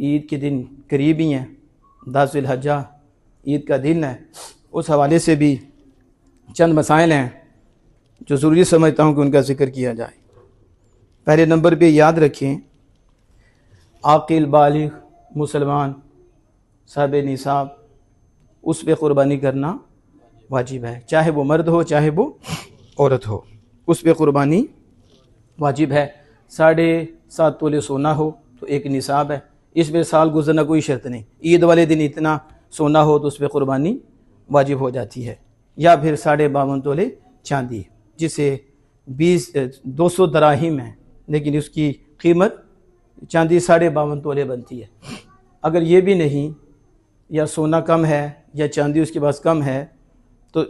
ईद के दिन करीब ही हैं, 10 ज़िलहज्जा ईद का दिन है। उस हवाले से भी चंद मसाइल हैं जो ज़रूरी समझता हूँ कि उनका ज़िक्र किया जाए। पहले नंबर पे याद रखें, आकिल बालिग मुसलमान साहिब निसाब उस पे क़ुरबानी करना वाजिब है, चाहे वो मर्द हो चाहे वो औरत हो, उस पे क़ुरबानी वाजिब है। 7.5 तोले सोना हो तो एक निसाब है, इसमें साल गुजरना कोई शर्त नहीं। ईद वाले दिन इतना सोना हो तो उस पर क़ुरबानी वाजिब हो जाती है। या फिर 52.5 तोले चांदी, जिसे 200 दराहिम है, लेकिन उसकी कीमत चांदी 52.5 तोले बनती है। अगर ये भी नहीं, या सोना कम है या चांदी उसके पास कम है, तो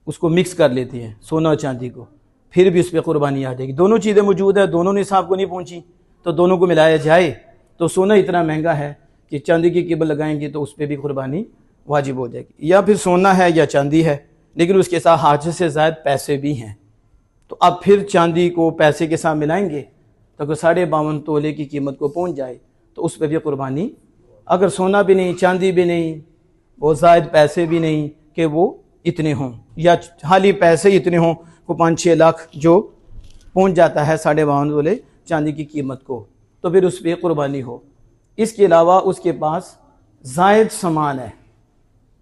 उसको मिक्स कर लेते हैं सोना और चांदी को, फिर भी उस पर क़ुरबानी आ जाएगी। दोनों चीज़ें मौजूद है, दोनों निसाब को नहीं पहुँची, तो दोनों को मिलाया जाए तो सोना इतना महंगा है कि चांदी की कीमत लगाएंगे तो उस पर भी क़ुरबानी वाजिब हो जाएगी। या फिर सोना है या चांदी है, लेकिन उसके साथ हाजिर से ज़ायद पैसे भी हैं, तो अब फिर चांदी को पैसे के साथ मिलाएंगे तो अगर 52.5 तोले की कीमत को पहुंच जाए तो उस पर भी क़ुरबानी। अगर सोना भी नहीं, चांदी भी नहीं, वो ज़ायद पैसे भी नहीं कि वो इतने हों, या खाली पैसे इतने हों को 5-6 लाख जो पहुंच जाता है 52.5 तोले चांदी की कीमत को, तो फिर उस पर क़ुरबानी हो। इसके अलावा उसके पास ज़ायद सामान है,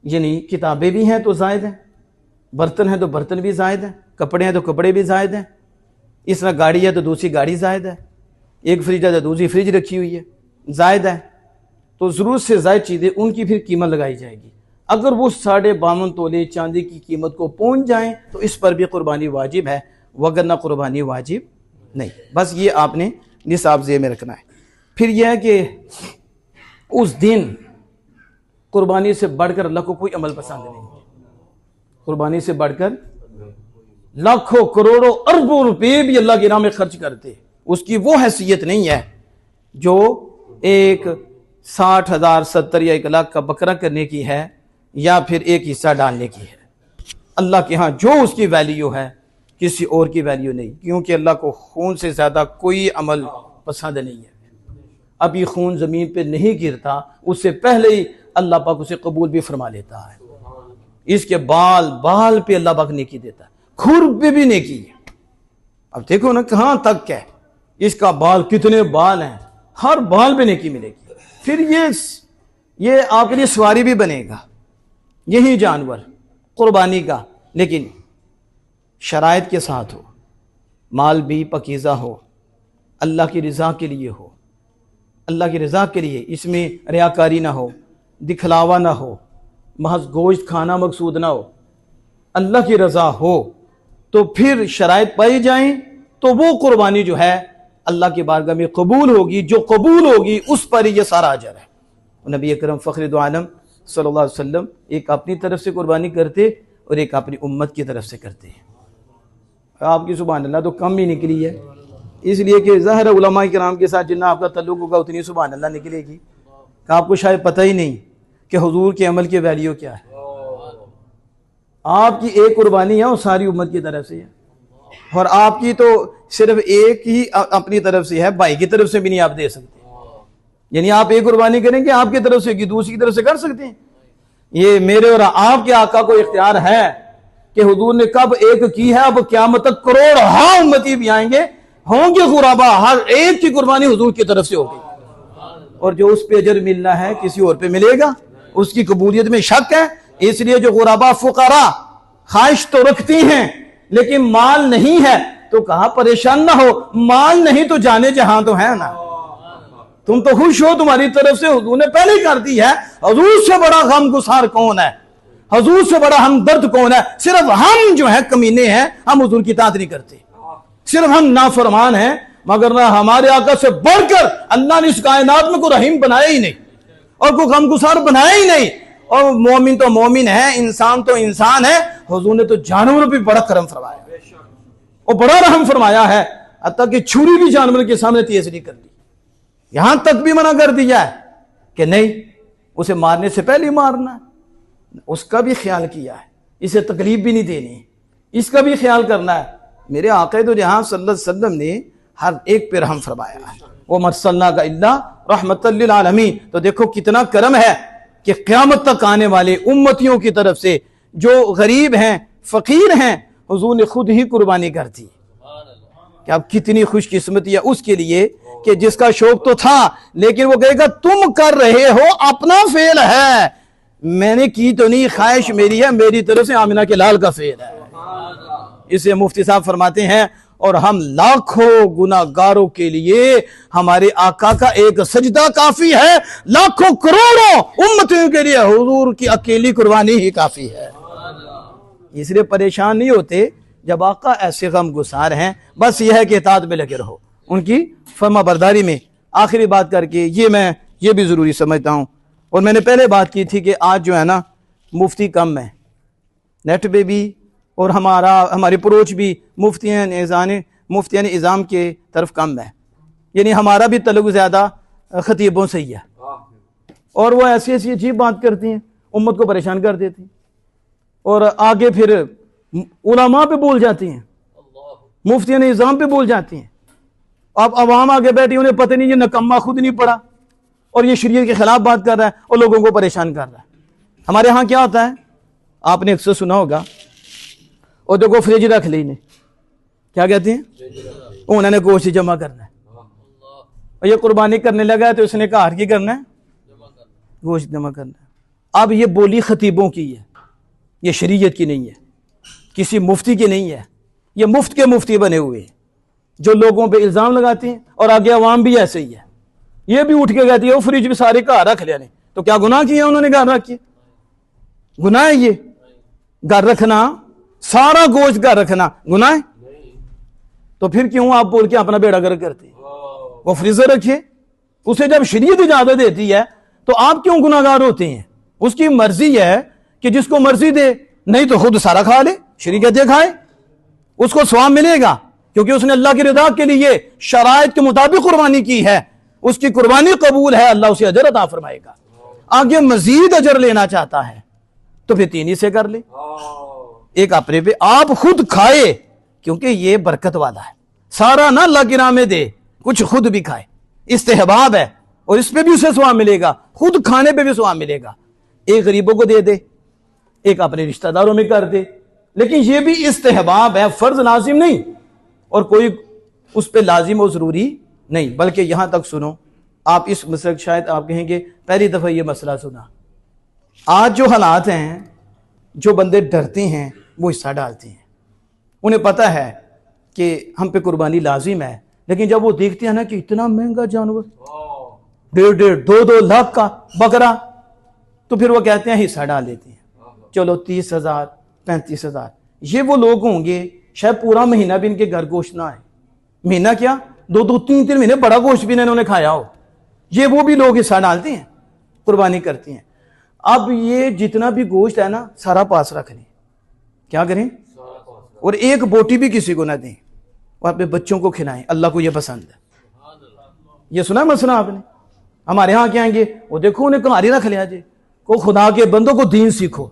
यानी किताबें भी हैं तो ज़ायद हैं, बर्तन हैं तो बर्तन भी ज़ायद हैं, कपड़े हैं तो कपड़े भी ज़ायद हैं, इस तरह गाड़ी है तो दूसरी गाड़ी ज़ायद है, एक फ्रिज है तो दूसरी फ्रिज रखी हुई है, ज़ायद है। तो ज़रूरत से ज़ायद चीज़ें, उनकी फिर कीमत लगाई जाएगी। अगर वो 52.5 तोले चांदी की कीमत को पहुंच जाएं तो इस पर भी क़ुरबानी वाजिब है, वगरना क़ुरबानी वाजिब नहीं। बस ये आपने निसाब ज़ेहन में रखना है। फिर यह है कि उस दिन क़ुरबानी से बढ़कर अल्लाह को कोई अमल पसंद नहीं है। क़ुरबानी से बढ़कर लाखों करोड़ों अरबों रुपए भी अल्लाह के नाम में खर्च करते, उसकी वो हैसियत नहीं है जो एक 60,000, 70 या 1 लाख का बकरा करने की है, या फिर एक हिस्सा डालने की है। अल्लाह के यहाँ जो उसकी वैल्यू है किसी और की वैल्यू नहीं, क्योंकि अल्लाह को खून से ज़्यादा कोई अमल पसंद नहीं है। अभी खून ज़मीन पे नहीं गिरता, उससे पहले ही अल्लाह पाक उसे कबूल भी फरमा लेता है। इसके बाल पे अल्लाह पाक नेकी देता है, खुर पे भी नेकी है। अब देखो ना कहाँ तक है, इसका बाल, कितने बाल हैं, हर बाल पे नेकी मिलेगी। फिर ये आपके लिए सवारी भी बनेगा, यही जानवर क़ुरबानी का, लेकिन शराइत के साथ हो, माल भी पकीज़ा हो, अल्लाह की रज़ा के लिए हो, अल्लाह की रज़ा के लिए, इसमें रियाकारी ना हो, दिखलावा ना हो, महज गोश्त खाना मकसूद ना हो, अल्लाह की रज़ा हो, तो फिर शराइत पाई जाएं तो वो क़ुरबानी जो है अल्लाह की बारगाह में कबूल होगी। जो कबूल होगी उस पर ही ये सारा अजर है। नबी अकरम फ़ख्र दो आलम सल्लल्लाहु अलैहि वसल्लम एक अपनी तरफ से कुर्बानी करते और एक अपनी उम्मत की तरफ से करते हैं। आपकी सुभान अल्लाह तो कम ही निकली है, इसलिए कि ज़ाहिर उलमा किराम के साथ जितना आपका तल्लुक़ होगा उतनी सुभान अल्लाह निकलेगी। कि आपको शायद पता ही नहीं कि हुजूर के अमल की वैल्यू क्या है। आपकी एक कुर्बानी है वो सारी उम्मत की तरफ से है, और आपकी तो सिर्फ एक ही अपनी तरफ से है, भाई की तरफ से भी नहीं आप दे सकते। यानी आप एक कुर्बानी करेंगे आपकी तरफ से, दूसरी की तरफ से कर सकते हैं। ये मेरे और आपके आका को इख्तियार है कि हुजूर ने कब एक की है, अब क़यामत तक करोड़ हाँ उम्मती भी आएंगे, होंगे गुराबा, हर एक की कुर्बानी हुजूर की तरफ से होगी। और जो उस पे अजर मिलना है किसी और पे मिलेगा, उसकी कबूलियत में शक है। इसलिए जो गुराबा फुकरा ख्वाहिश तो रखती हैं लेकिन माल नहीं है, तो कहा परेशान ना हो, माल नहीं तो जाने जहां तो है ना। तुम तो खुश हो, तुम्हारी तरफ से हुजूर ने पहले ही कर दी है। हुजूर से बड़ा गमगुसार कौन है, हुजूर से बड़ा हमदर्द कौन है? सिर्फ हम जो है कमीने हैं, हम हुजूर की इताअत नहीं करते, सिर्फ हम नाफरमान हैं। मगर ना हमारे आका से बढ़कर अल्लाह ने इस कायनात में को रहीम बनाया ही नहीं और को गमगुसार बनाया ही नहीं। और मोमिन तो मोमिन है, इंसान तो इंसान है। हुजूर ने तो जानवर भी बड़ा करम फरमाया और बड़ा रहम फरमाया है, हत्ता कि छुरी भी जानवर के सामने तेज नहीं कर दी। यहां तक भी मना कर दिया है कि नहीं, उसे मारने से पहले मारना है, उसका भी ख्याल किया है, इसे तकलीफ भी नहीं देनी, इसका भी ख्याल करना है। मेरे आका तो जहां सल्लल्लाहु अलैहि वसल्लम ने हर एक पे रहम फरमाया है, वो मरसलना का इल्ला रहमतल लिल आलमीन। तो देखो कितना करम है कि क़यामत तक आने वाले उम्मतियों की तरफ से जो गरीब हैं, फकीर हैं, हुजूर ने खुद ही कुर्बानी कर दी। कि अब कितनी खुशकिस्मती है उसके लिए कि जिसका शौक तो था, लेकिन वो कहेगा तुम कर रहे हो, अपना फेल है, मैंने की तो नहीं, ख्वाहिश मेरी है, मेरी तरफ से आमिना के लाल का फेल है। इसे मुफ्ती साहब फरमाते हैं और हम लाखों गुनाहगारों के लिए हमारे आका का एक सजदा काफी है, लाखों करोड़ों उम्मतियों के लिए हुजूर की अकेली कुर्बानी ही काफी है। इसलिए परेशान नहीं होते जब आका ऐसे गम गुसार हैं, बस यह है कि इताअत में लगे रहो, उनकी फर्मा बरदारी में। आखिरी बात करके ये भी जरूरी समझता हूँ, और मैंने पहले बात की थी कि आज जो है ना मुफ्ती कम है, नेट पे भी, और हमारी अप्रोच भी मुफ्तियान इज़ाम के तरफ कम है, यानी हमारा भी तल्लुक़ ज़्यादा खतीबों से ही है, और वो ऐसी ऐसी अजीब बात करती हैं, उम्मत को परेशान कर देती हैं, और आगे फिर उलमा पे बोल जाती हैं, मुफ्तियान इज़ाम पे बोल जाती हैं। अब अवाम आगे बैठी, उन्हें पता नहीं, ये नकम्मा खुद नहीं पढ़ा और ये शरीयत के खिलाफ बात कर रहा है और लोगों को परेशान कर रहा है। हमारे यहाँ क्या होता है, आपने अक्सर सुना होगा, और देखो फ्रिज रख ली ने, क्या कहते हैं, उन्होंने गोश्त जमा करना है, और ये कुर्बानी करने लगा है तो उसने कहा हर की करना है, गोश्त जमा करना है। अब ये बोली खतीबों की है, ये शरीयत की नहीं है, किसी मुफ्ती की नहीं है, ये मुफ्त के मुफ्ती बने हुए हैं जो लोगों पे इल्जाम लगाते हैं, और आगे अवाम भी ऐसे ही है, ये भी उठ के कहती है वो फ्रिज भी सारे घर रख लिया ने, तो क्या गुनाह किया उन्होंने, घर रख के गुनाह है ये, घर रखना, सारा गोश्त घर रखना गुनाह है? तो फिर क्यों आप बोल के अपना बेड़ा गर्क करते हैं? वो फ्रीजर रखिए, उसे जब शरीयत इजाजत देती है तो आप क्यों गुनाहगार होते हैं? उसकी मर्जी है कि जिसको मर्जी दे, नहीं तो खुद सारा खा ले, शरीयत खाए, उसको सवाब मिलेगा, क्योंकि उसने अल्लाह की रिदा के लिए शराइत के मुताबिक कुर्बानी की है, उसकी कुर्बानी कबूल है, अल्लाह उसे अजर अता फरमाएगा। आगे मजीद अजर लेना चाहता है तो फिर 3 हिस्से कर ले, एक अपने पे, आप खुद खाए, क्योंकि ये बरकत वाला है, सारा ना अल्लाह की राह में दे, कुछ खुद भी खाए, इस्तेहबाब है, और इस पे भी उसे सवाब मिलेगा, खुद खाने पे भी सवाब मिलेगा। एक गरीबों को दे दे, एक अपने रिश्तेदारों में कर दे, लेकिन ये भी इस्तेहबाब है, फर्ज लाजिम नहीं, और कोई उस पर लाजिम और जरूरी नहीं। बल्कि यहां तक सुनो, आप इस मसले, शायद आप कहेंगे पहली दफा ये मसला सुना, आज जो हालात हैं, जो बंदे डरते हैं वो हिस्सा डालते हैं, उन्हें पता है कि हम पे कुर्बानी लाजिम है, लेकिन जब वो देखते हैं ना कि इतना महंगा जानवर, 1.5-2 लाख का बकरा, तो फिर वो कहते हैं हिस्सा डाल देते हैं, चलो 30,000 35,000। ये वो लोग होंगे शायद पूरा महीना भी इनके घर गोश्त ना आए, महीना क्या 2-2 3-3 महीने बड़ा गोश्त भी इन्होंने खाया हो, ये वो भी लोग हिस्सा डालते हैं, कुर्बानी करते हैं। अब ये जितना भी गोश्त है ना, सारा पास रख लें, क्या करें, और एक बोटी भी किसी को ना दें, और अपने बच्चों को खिलाएं, अल्लाह को ये पसंद है। ये सुना मसला आपने? हमारे यहाँ क्या आएंगे, वो देखो उन्हें कहारी रख लिया जी, को खुदा के बंदों को दीन सीखो,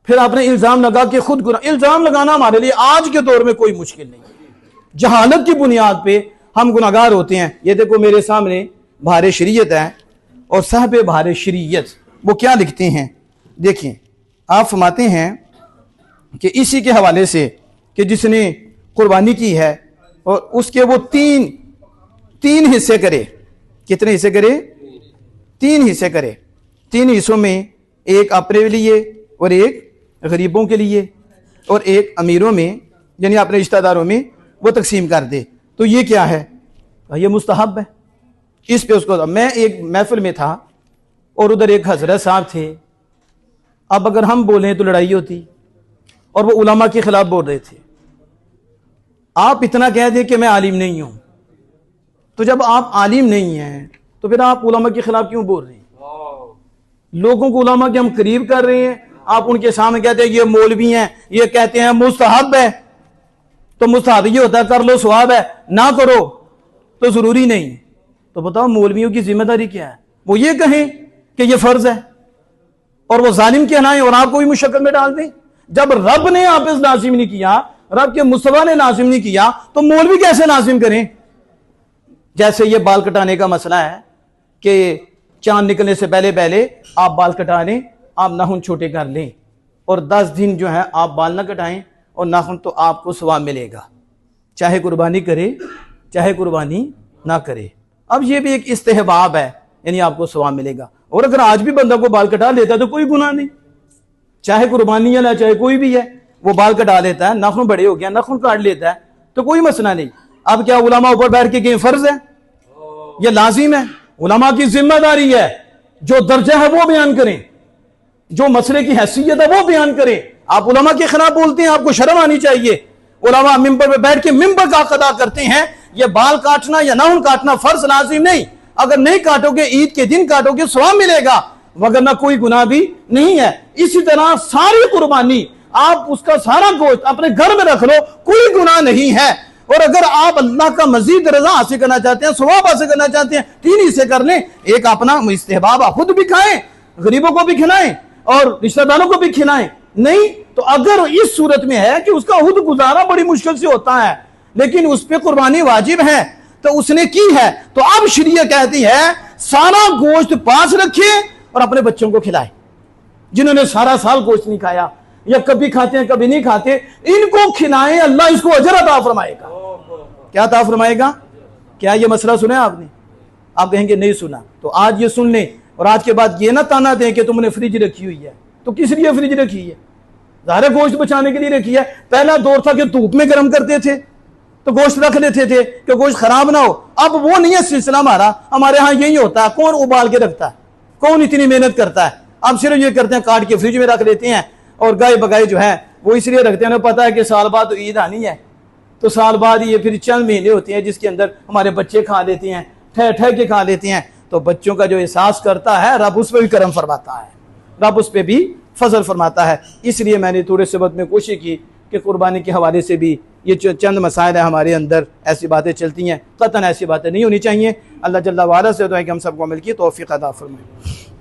फिर आपने इल्जाम लगा के खुद गुनाह। इल्जाम लगाना हमारे लिए आज के दौर में कोई मुश्किल नहीं, जहालत की बुनियाद पे हम गुनाहगार होते हैं। ये देखो मेरे सामने भारे शरीयत है, और साहब भारे शरीयत वो क्या लिखते हैं, देखिए आप फरमाते हैं कि इसी के हवाले से कि जिसने कुर्बानी की है और उसके वो तीन हिस्से करे, कितने हिस्से करे, 3 हिस्से करे, 3 हिस्सों में एक अपने लिए और एक गरीबों के लिए और एक अमीरों में, यानी अपने रिश्तेदारों में वो तकसीम कर दे। तो ये क्या है, ये मुस्तहब है, इस पे उसको। मैं एक महफिल में था और उधर एक हजरत साहब थे, अब अगर हम बोलें तो लड़ाई होती, और वो उलमा के खिलाफ बोल रहे थे। आप इतना कह दें कि मैं आलिम नहीं हूं, तो जब आप आलिम नहीं हैं तो फिर आप उलमा के खिलाफ क्यों बोल रहे हैं? लोगों को उलमा के हम करीब कर रहे हैं, आप उनके सामने कहते हैं ये मौलवी हैं, ये कहते हैं मुस्तहब है, तो मुस्तहब ये होता है कर लो सवाब है, ना करो तो जरूरी नहीं। तो बताओ मौलवियों की जिम्मेदारी क्या है? वो ये कहें कि ये फर्ज है और वो जालिम कहलाएं और आपको भी मुशक्कत में डाल दें। जब रब ने आप इस लाजिम नहीं किया, रब के मुस्तफा ने लाजिम नहीं किया, तो मौलवी कैसे लाजिम करें? जैसे ये बाल कटाने का मसला है कि चांद निकलने से पहले पहले आप बाल कटा लें, आप नाखून छोटे कर लें और 10 दिन जो है आप बाल ना कटाएं और नाखून तो आपको सवाब मिलेगा, चाहे कुर्बानी करे चाहे कुर्बानी ना करे। अब ये भी एक इस्तेहबाब है, यानी आपको सवाब मिलेगा। और अगर आज भी बंदा को बाल कटा लेता है तो कोई गुनाह नहीं, चाहे कुर्बानी है ना चाहे कोई भी है, वो बाल कटा लेता है, नाखून बड़े हो गया नाखून काट लेता है तो कोई मसला नहीं। अब क्या उलमा ऊपर बैठ के कहीं फर्ज है? यह लाजिम है, उलमा की जिम्मेदारी है, जो दर्जा है वो बयान करें, जो मसले की हैसियत है वो बयान करें। आप उलमा के खिलाफ बोलते हैं, आपको शर्म आनी चाहिए। उलमा मिंबर पे बैठ के मिंबर का अदा करते हैं, ये बाल काटना या नाखून काटना फर्ज लाजिम नहीं, अगर नहीं काटोगे ईद के दिन काटोगे सवाब मिलेगा, वरना कोई गुनाह भी नहीं है। इसी तरह सारी कुर्बानी आप उसका सारा गोश्त अपने घर में रख लो, कोई गुनाह नहीं है। और अगर आप अल्लाह का मजीद रजा हासिल करना चाहते हैं, सवाब हासिल करना चाहते हैं, 3 हिस्से कर लें। एक अपना इस्तेहबाब, खुद भी खाएं, गरीबों को भी खिलाएं और रिश्तेदारों को भी खिलाएं। नहीं तो अगर इस सूरत में है कि उसका खुद गुजारा बड़ी मुश्किल से होता है लेकिन उस पर कुर्बानी वाजिब है तो उसने की है, तो अब शरीयत कहती है सारा गोश्त पास रखे और अपने बच्चों को खिलाए। जिन्होंने सारा साल गोश्त नहीं खाया या कभी खाते हैं कभी नहीं खाते, इनको खिलाएं, अल्लाह इसको अजर अता फरमाएगा। क्या अता फरमाएगा? क्या ये मसला सुना आपने? आप कहेंगे नहीं सुना, तो आज ये सुन लें और आज के बाद ये ना ताना दें कि तुमने फ्रिज रखी हुई है। तो किस लिए फ्रिज रखी है? ज़ाहिर गोश्त बचाने के लिए रखी है। पहला दौर था कि धूप में गर्म करते थे तो गोश्त रख लेते थे कि गोश्त खराब ना हो। अब वो नहीं है सिलसिला हमारे यहाँ यही होता है। कौन उबाल के रखता है? कौन इतनी मेहनत करता है? अब सिर्फ ये करते हैं काट के फ्रिज में रख लेते हैं और गाय बगाई जो है वो इसलिए रखते हैं, पता है कि साल बाद तो ईद आनी है, तो साल बाद ये फिर चंद महीने होते हैं जिसके अंदर हमारे बच्चे खा लेते हैं, ठह ठह के खा लेते हैं। तो बच्चों का जो एहसास करता है रब उस पर भी करम फरमाता है, रब उस पर भी फजल फरमाता है। इसलिए मैंने थोड़े से वक्त में कोशिश की कि कुर्बानी के हवाले से भी ये चंद मसाइल है हमारे अंदर, ऐसी बातें चलती हैं, कतन ऐसी बातें नहीं होनी चाहिए। अल्लाह जल्ला वाला से तो है कि हम सबको मिल की तौफीक अता फरमाए।